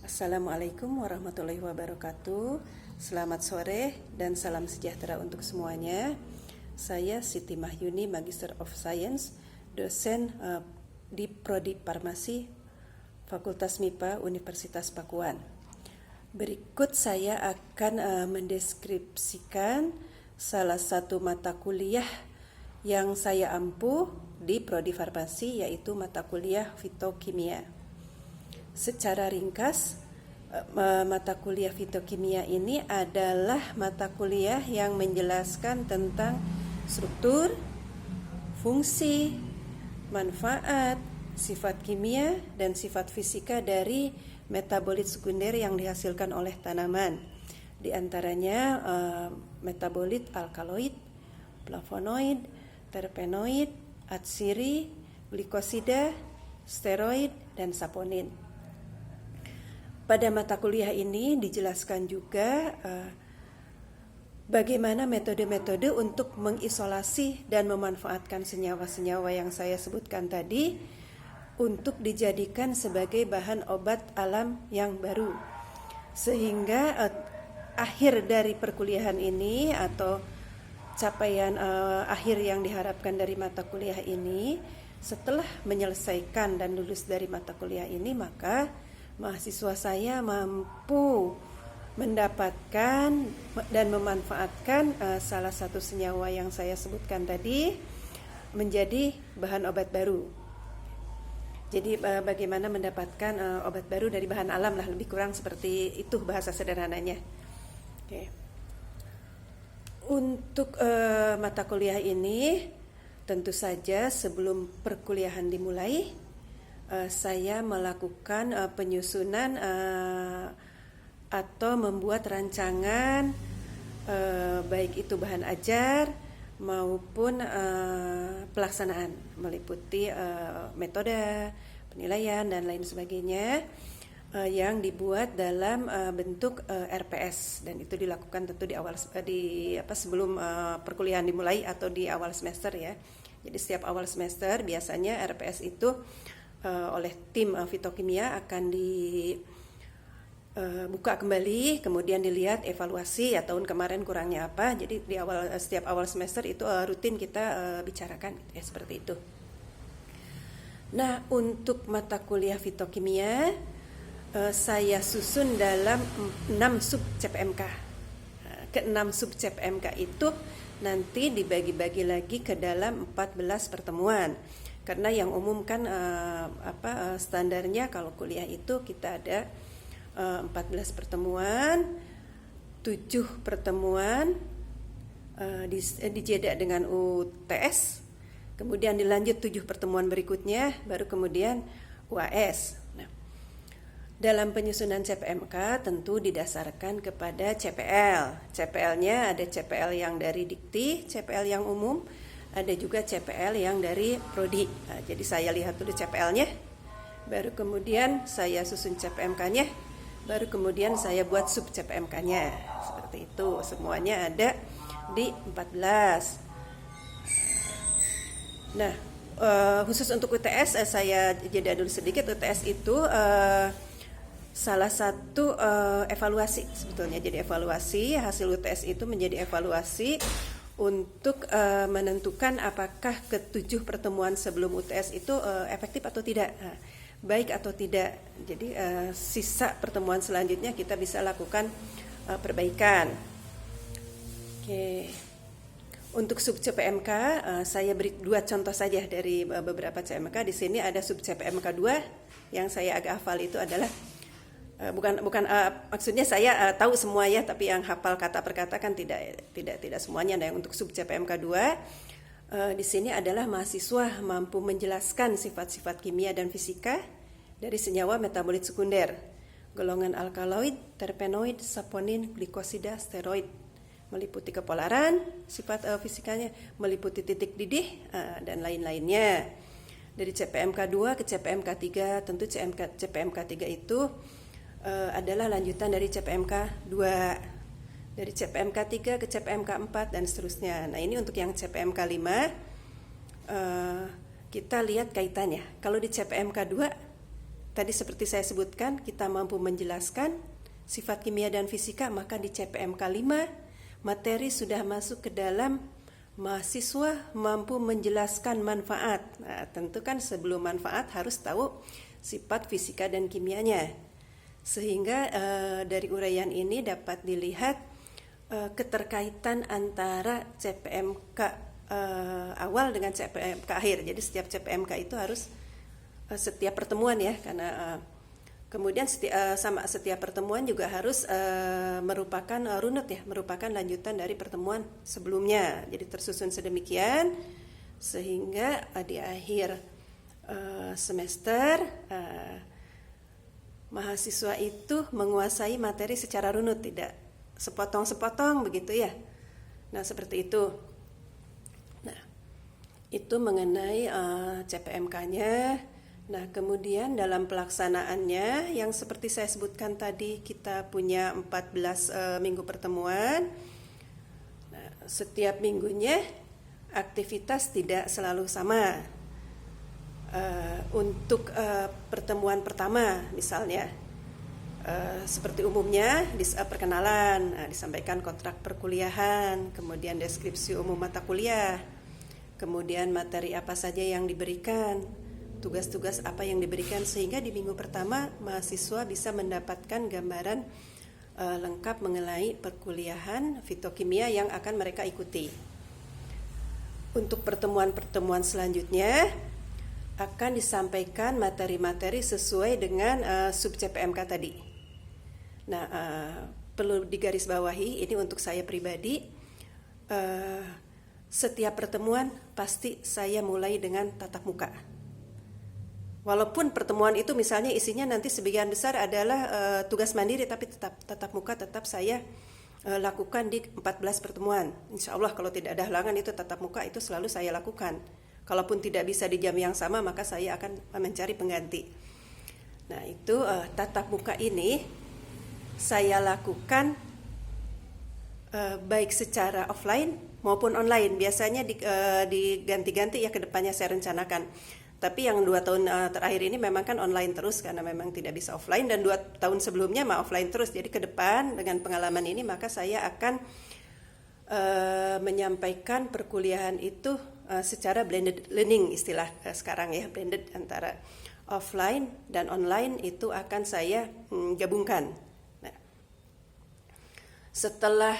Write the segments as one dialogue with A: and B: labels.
A: Assalamualaikum warahmatullahi wabarakatuh. Selamat sore dan salam sejahtera untuk semuanya. Saya Siti Mahyuni, Magister of Science, dosen di Prodi Farmasi Fakultas MIPA Universitas Pakuan. Berikut saya akan mendeskripsikan salah satu mata kuliah yang saya ampuh di Prodi Farmasi, yaitu mata kuliah fitokimia. Secara ringkas, mata kuliah fitokimia ini adalah mata kuliah yang menjelaskan tentang struktur, fungsi, manfaat, sifat kimia, dan sifat fisika dari metabolit sekunder yang dihasilkan oleh tanaman. Di antaranya metabolit alkaloid, flavonoid, terpenoid, atsiri, glikosida, steroid, dan saponin. Pada mata kuliah ini dijelaskan juga bagaimana metode-metode untuk mengisolasi dan memanfaatkan senyawa-senyawa yang saya sebutkan tadi untuk dijadikan sebagai bahan obat alam yang baru. Sehingga akhir dari perkuliahan ini atau capaian akhir yang diharapkan dari mata kuliah ini, setelah menyelesaikan dan lulus dari mata kuliah ini, maka mahasiswa saya mampu mendapatkan dan memanfaatkan salah satu senyawa yang saya sebutkan tadi menjadi bahan obat baru. Jadi bagaimana mendapatkan obat baru dari bahan alam lah, lebih kurang seperti itu bahasa sederhananya. Oke. Untuk mata kuliah ini tentu saja sebelum perkuliahan dimulai, saya melakukan penyusunan atau membuat rancangan baik itu bahan ajar maupun pelaksanaan, meliputi metode, penilaian, dan lain sebagainya yang dibuat dalam bentuk RPS, dan itu dilakukan tentu di awal sebelum perkuliahan dimulai atau di awal semester ya. Jadi setiap awal semester biasanya RPS itu oleh tim fitokimia akan dibuka kembali, kemudian dilihat evaluasi ya tahun kemarin kurangnya apa. Jadi di setiap awal semester itu rutin kita bicarakan ya, seperti itu. Nah, untuk mata kuliah fitokimia saya susun dalam 6 sub CPMK. Ke-6 sub CPMK itu nanti dibagi-bagi lagi ke dalam 14 pertemuan. Karena yang umum kan standarnya kalau kuliah itu kita ada 14 pertemuan, 7 pertemuan dijeda dengan UTS, kemudian dilanjut 7 pertemuan berikutnya, baru kemudian UAS. Nah, dalam penyusunan CPMK tentu didasarkan kepada CPL. CPL-nya ada CPL yang dari dikti, CPL yang umum, ada juga CPL yang dari prodi. Nah, jadi saya lihat dulu CPL-nya, baru kemudian saya susun CPMK-nya, baru kemudian saya buat sub CPMK-nya. Seperti itu, semuanya ada di 14. Nah, khusus untuk UTS saya jeda dulu sedikit. UTS itu salah satu evaluasi sebetulnya. Jadi evaluasi hasil UTS itu menjadi evaluasi untuk menentukan apakah ke-7 pertemuan sebelum UTS itu efektif atau tidak, baik atau tidak. Jadi sisa pertemuan selanjutnya kita bisa lakukan perbaikan. Oke. Untuk sub CPMK saya beri 2 contoh saja dari beberapa CPMK. Di sini ada sub CPMK 2 yang saya agak hafal, itu adalah maksudnya saya tahu semua ya, tapi yang hafal kata per kata kan tidak semuanya. Nah, yang untuk sub CPMK 2 di sini adalah mahasiswa mampu menjelaskan sifat-sifat kimia dan fisika dari senyawa metabolit sekunder, golongan alkaloid, terpenoid, saponin, glikosida, steroid, meliputi kepolaran, sifat fisikanya, meliputi titik didih, dan lain-lainnya. Dari CPMK 2 ke CPMK 3, tentu CPMK 3 itu adalah lanjutan dari CPMK 2, dari CPMK 3 ke CPMK 4 dan seterusnya. Nah, ini untuk yang CPMK 5 kita lihat kaitannya. Kalau di CPMK 2 tadi seperti saya sebutkan, kita mampu menjelaskan sifat kimia dan fisika, maka di CPMK 5 materi sudah masuk ke dalam mahasiswa mampu menjelaskan manfaat. Nah, tentu kan sebelum manfaat harus tahu sifat fisika dan kimianya. Sehingga dari uraian ini dapat dilihat keterkaitan antara CPMK awal dengan CPMK akhir. Jadi setiap CPMK itu harus setiap pertemuan ya, karena kemudian setiap pertemuan juga harus merupakan runut ya, merupakan lanjutan dari pertemuan sebelumnya. Jadi tersusun sedemikian sehingga di akhir semester mahasiswa itu menguasai materi secara runut, tidak sepotong-sepotong begitu ya. Nah, seperti itu. Nah, itu mengenai CPMK-nya. Nah, kemudian dalam pelaksanaannya yang seperti saya sebutkan tadi, kita punya 14 minggu pertemuan. Nah, setiap minggunya aktivitas tidak selalu sama. Untuk pertemuan pertama misalnya seperti umumnya perkenalan, disampaikan kontrak perkuliahan, kemudian deskripsi umum mata kuliah, kemudian materi apa saja yang diberikan, tugas-tugas apa yang diberikan, sehingga di minggu pertama mahasiswa bisa mendapatkan gambaran lengkap mengenai perkuliahan fitokimia yang akan mereka ikuti. Untuk pertemuan-pertemuan selanjutnya akan disampaikan materi-materi sesuai dengan sub CPMK tadi. Nah, perlu digarisbawahi ini untuk saya pribadi, setiap pertemuan pasti saya mulai dengan tatap muka. Walaupun pertemuan itu misalnya isinya nanti sebagian besar adalah tugas mandiri, tapi tatap muka tetap saya lakukan di 14 pertemuan. Insya Allah kalau tidak ada halangan itu tatap muka itu selalu saya lakukan. Kalaupun tidak bisa di jam yang sama, maka saya akan mencari pengganti. Nah, itu tatap muka ini saya lakukan baik secara offline maupun online. Biasanya diganti-ganti ya, ke depannya saya rencanakan. Tapi yang 2 tahun terakhir ini memang kan online terus karena memang tidak bisa offline, dan 2 tahun sebelumnya mah offline terus. Jadi ke depan dengan pengalaman ini maka saya akan menyampaikan perkuliahan itu secara blended learning, istilah sekarang ya, blended antara offline dan online itu akan saya gabungkan. Nah, setelah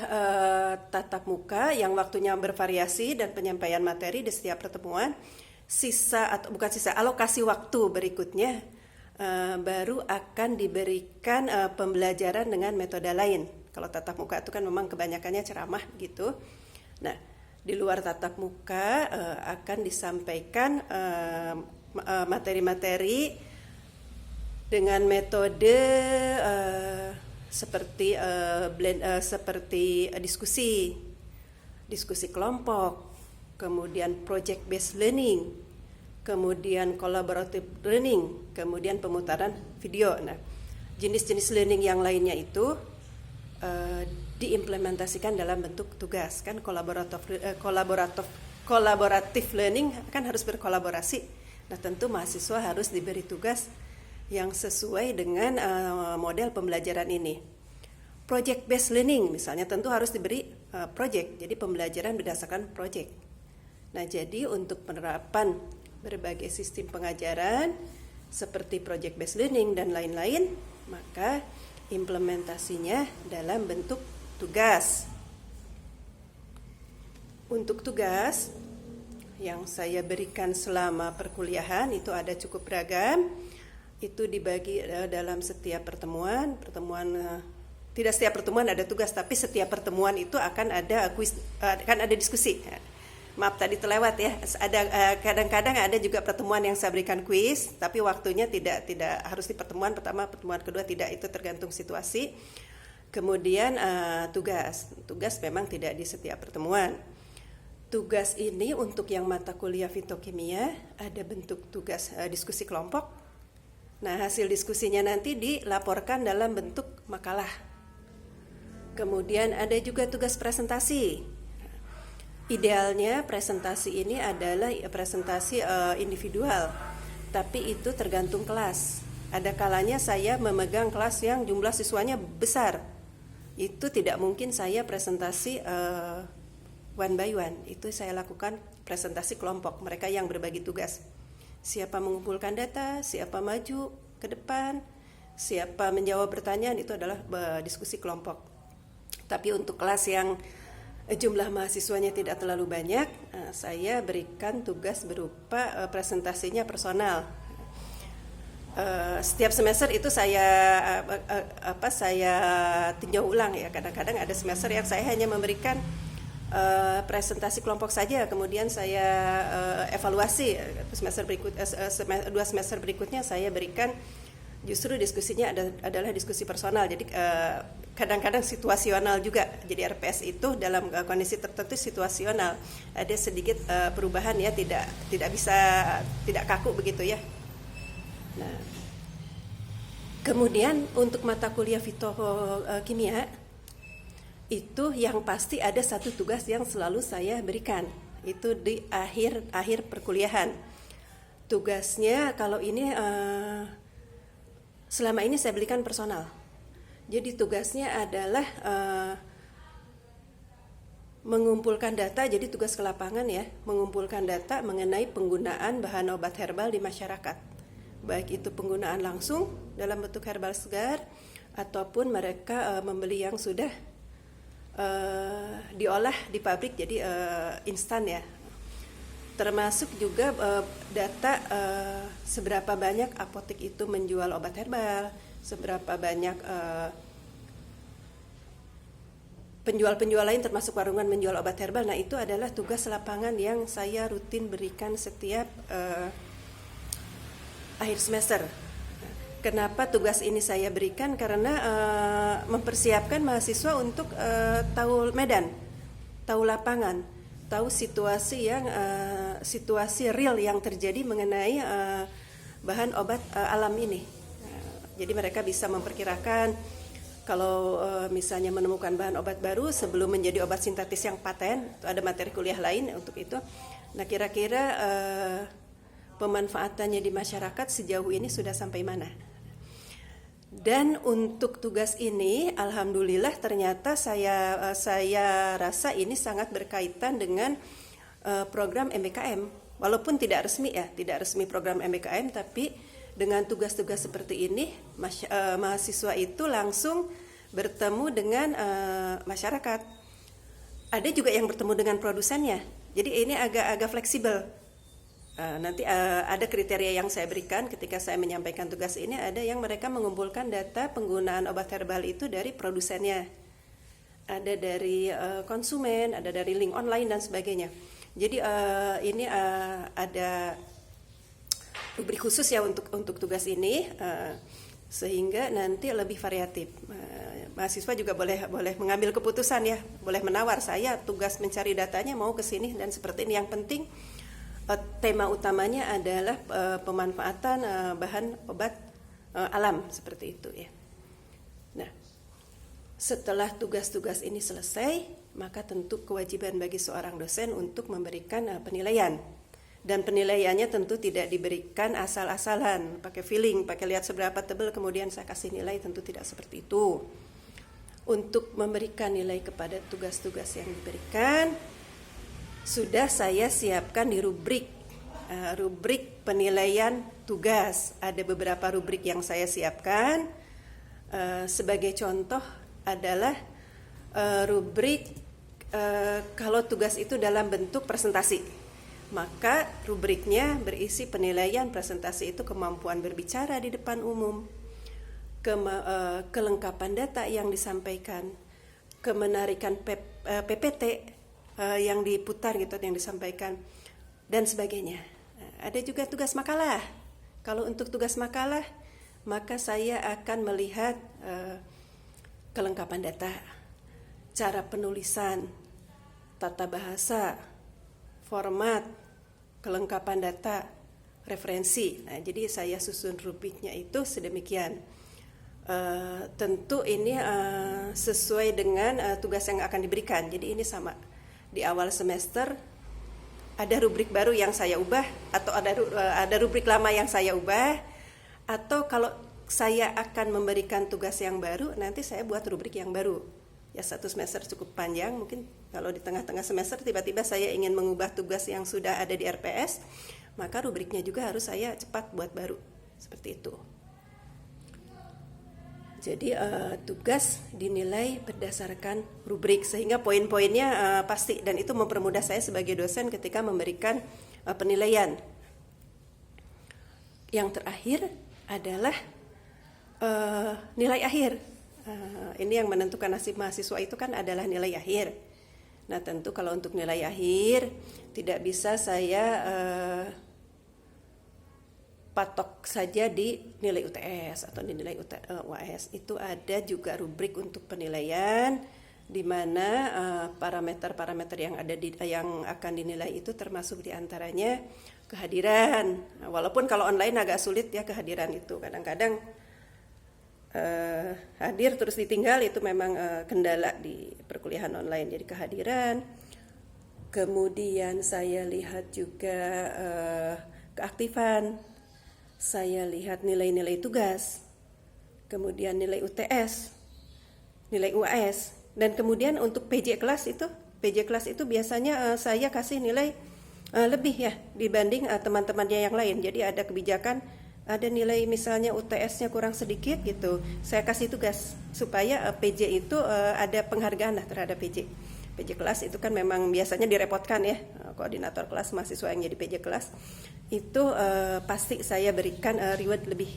A: tatap muka yang waktunya bervariasi dan penyampaian materi di setiap pertemuan, alokasi waktu berikutnya baru akan diberikan pembelajaran dengan metode lain. Kalau tatap muka itu kan memang kebanyakannya ceramah gitu. Nah, di luar tatap muka akan disampaikan materi-materi dengan metode seperti diskusi kelompok, kemudian project based learning, kemudian collaborative learning, kemudian pemutaran video. Nah, jenis-jenis learning yang lainnya itu diimplementasikan dalam bentuk tugas. Kan kolaboratif learning kan harus berkolaborasi. Nah, tentu mahasiswa harus diberi tugas yang sesuai dengan model pembelajaran ini. Project based learning misalnya tentu harus diberi project. Jadi pembelajaran berdasarkan project. Nah, jadi untuk penerapan berbagai sistem pengajaran seperti project based learning dan lain-lain, maka implementasinya dalam bentuk tugas. Untuk tugas yang saya berikan selama perkuliahan itu ada cukup beragam. Itu dibagi dalam setiap pertemuan. Tidak setiap pertemuan ada tugas, tapi setiap pertemuan itu akan ada kuis, akan ada diskusi. Maaf tadi terlewat ya. Ada kadang-kadang ada juga pertemuan yang saya berikan kuis, tapi waktunya tidak harus di pertemuan pertama, pertemuan kedua tidak, itu tergantung situasi. Kemudian tugas memang tidak di setiap pertemuan. Tugas ini untuk yang mata kuliah fitokimia ada bentuk tugas diskusi kelompok. Nah, hasil diskusinya nanti dilaporkan dalam bentuk makalah. Kemudian ada juga tugas presentasi. Idealnya presentasi ini adalah presentasi individual, tapi itu tergantung kelas. Ada kalanya saya memegang kelas yang jumlah siswanya besar. Itu tidak mungkin saya presentasi one by one. Itu saya lakukan presentasi kelompok, mereka yang berbagi tugas. Siapa mengumpulkan data, siapa maju ke depan, siapa menjawab pertanyaan, itu adalah diskusi kelompok. Tapi untuk kelas yang jumlah mahasiswanya tidak terlalu banyak, saya berikan tugas berupa presentasinya personal. Setiap semester itu saya tinjau ulang ya. Kadang-kadang ada semester yang saya hanya memberikan presentasi kelompok saja, kemudian saya evaluasi dua semester berikutnya saya berikan justru diskusinya adalah diskusi personal. Jadi kadang-kadang situasional juga. Jadi RPS itu dalam kondisi tertentu situasional. Ada sedikit perubahan ya, tidak kaku begitu ya. Nah, kemudian untuk mata kuliah fitokimia itu yang pasti ada satu tugas yang selalu saya berikan. Itu di akhir perkuliahan. Tugasnya kalau ini selama ini saya berikan personal. Jadi tugasnya adalah mengumpulkan data, jadi tugas ke lapangan ya, mengumpulkan data mengenai penggunaan bahan obat herbal di masyarakat. Baik itu penggunaan langsung dalam bentuk herbal segar, ataupun mereka membeli yang sudah diolah di pabrik, jadi instan ya. Termasuk juga data seberapa banyak apotek itu menjual obat herbal, seberapa banyak penjual-penjual lain termasuk warungan menjual obat herbal. Nah, itu adalah tugas lapangan yang saya rutin berikan setiap akhir semester. Kenapa tugas ini saya berikan? Karena mempersiapkan mahasiswa untuk tahu medan, tahu lapangan, tahu situasi real yang terjadi mengenai bahan obat alam ini. Jadi mereka bisa memperkirakan kalau misalnya menemukan bahan obat baru sebelum menjadi obat sintetis yang paten, ada materi kuliah lain untuk itu. Nah, kira-kira pemanfaatannya di masyarakat sejauh ini sudah sampai mana? Dan untuk tugas ini, alhamdulillah ternyata saya rasa ini sangat berkaitan dengan program MBKM. Walaupun tidak resmi ya, tidak resmi program MBKM, tapi dengan tugas-tugas seperti ini, mahasiswa itu langsung bertemu dengan masyarakat. Ada juga yang bertemu dengan produsennya. Jadi ini agak fleksibel. Nanti ada kriteria yang saya berikan ketika saya menyampaikan tugas ini. Ada yang mereka mengumpulkan data penggunaan obat herbal itu dari produsennya, ada dari konsumen, ada dari link online dan sebagainya. Jadi ini ada rubrik khusus ya untuk tugas ini, sehingga nanti lebih variatif. Mahasiswa juga boleh mengambil keputusan ya, boleh menawar, saya tugas mencari datanya mau ke sini dan seperti ini. Yang penting tema utamanya adalah pemanfaatan bahan obat alam seperti itu ya. Nah, setelah tugas-tugas ini selesai, maka tentu kewajiban bagi seorang dosen untuk memberikan penilaian. Dan penilaiannya tentu tidak diberikan asal-asalan, pakai feeling, pakai lihat seberapa tebal kemudian saya kasih nilai, tentu tidak seperti itu. Untuk memberikan nilai kepada tugas-tugas yang diberikan, sudah saya siapkan di rubrik penilaian tugas. Ada beberapa rubrik yang saya siapkan. Sebagai contoh adalah rubrik kalau tugas itu dalam bentuk presentasi, maka rubriknya berisi penilaian presentasi itu kemampuan berbicara di depan umum, kelengkapan data yang disampaikan, kemenarikan PPT yang diputar gitu, yang disampaikan dan sebagainya. Ada juga tugas makalah. Kalau untuk tugas makalah, maka saya akan melihat kelengkapan data, cara penulisan, tata bahasa, format, kelengkapan data, referensi. Nah, jadi saya susun rubriknya itu sedemikian. Tentu ini sesuai dengan tugas yang akan diberikan. Jadi ini sama. Di awal semester ada rubrik baru yang saya ubah, atau ada rubrik lama yang saya ubah, Atau kalau saya akan memberikan tugas yang baru, nanti saya buat rubrik yang baru. Ya, 1 semester cukup panjang, mungkin kalau di tengah-tengah semester tiba-tiba saya ingin mengubah tugas yang sudah ada di RPS, maka rubriknya juga harus saya cepat buat baru. Seperti itu. Jadi tugas dinilai berdasarkan rubrik, sehingga poin-poinnya pasti, dan itu mempermudah saya sebagai dosen ketika memberikan penilaian. Yang terakhir adalah nilai akhir. Ini yang menentukan nasib mahasiswa itu kan adalah nilai akhir. Nah, tentu kalau untuk nilai akhir tidak bisa saya patok saja di nilai UTS atau di nilai UAS. Itu ada juga rubrik untuk penilaian, di mana parameter-parameter yang ada yang akan dinilai itu termasuk diantaranya kehadiran. Nah, walaupun kalau online agak sulit ya kehadiran itu, kadang-kadang hadir terus ditinggal, itu memang kendala di perkuliahan online. Jadi kehadiran, kemudian saya lihat juga keaktifan, saya lihat nilai-nilai tugas, kemudian nilai UTS, nilai UAS, dan kemudian untuk PJ kelas itu biasanya saya kasih nilai lebih ya dibanding teman-temannya yang lain. Jadi ada kebijakan, ada nilai misalnya UTS-nya kurang sedikit gitu, saya kasih tugas supaya PJ itu ada penghargaan lah terhadap PJ. PJ kelas itu kan memang biasanya direpotkan ya, koordinator kelas mahasiswa yang jadi PJ kelas itu pasti saya berikan reward lebih.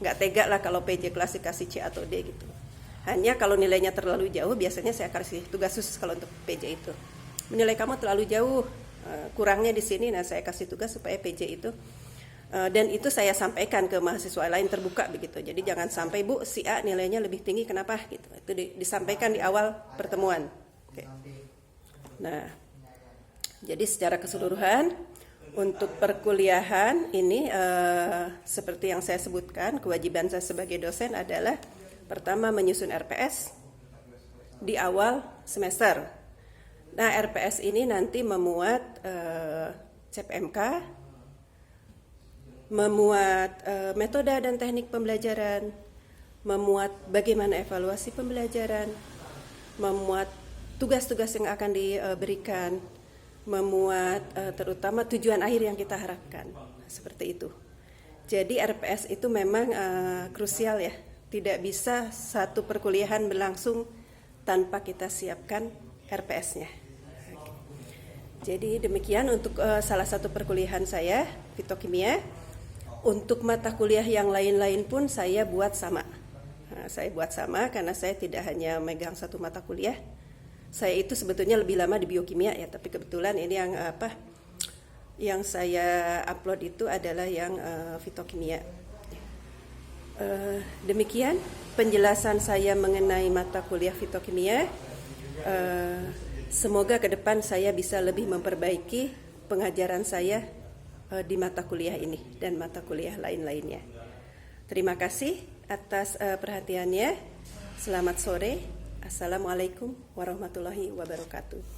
A: Nggak tega lah kalau PJ kelas dikasih C atau D gitu. Hanya kalau nilainya terlalu jauh, biasanya saya kasih tugas khusus kalau untuk PJ itu. Menilai kamu terlalu jauh, kurangnya di sini, nah saya kasih tugas supaya PJ itu, dan itu saya sampaikan ke mahasiswa lain terbuka begitu. Jadi jangan sampai, Bu, si A nilainya lebih tinggi, kenapa gitu. Itu disampaikan di awal pertemuan. Oke. Nah, jadi secara keseluruhan untuk perkuliahan ini seperti yang saya sebutkan, kewajiban saya sebagai dosen adalah pertama menyusun RPS di awal semester. Nah, RPS ini nanti memuat CPMK, memuat metode dan teknik pembelajaran, memuat bagaimana evaluasi pembelajaran, memuat tugas-tugas yang akan diberikan, memuat terutama tujuan akhir yang kita harapkan. Seperti itu. Jadi RPS itu memang krusial ya. Tidak bisa satu perkuliahan berlangsung tanpa kita siapkan RPS-nya. Jadi demikian untuk salah satu perkuliahan saya, fitokimia. Untuk mata kuliah yang lain-lain pun saya buat sama. Nah, saya buat sama karena saya tidak hanya megang satu mata kuliah. Saya itu sebetulnya lebih lama di biokimia ya, tapi kebetulan ini yang saya upload itu adalah yang fitokimia. Demikian penjelasan saya mengenai mata kuliah fitokimia. Semoga ke depan saya bisa lebih memperbaiki pengajaran saya di mata kuliah ini dan mata kuliah lain-lainnya. Terima kasih atas perhatiannya. Selamat sore. Assalamualaikum warahmatullahi wabarakatuh.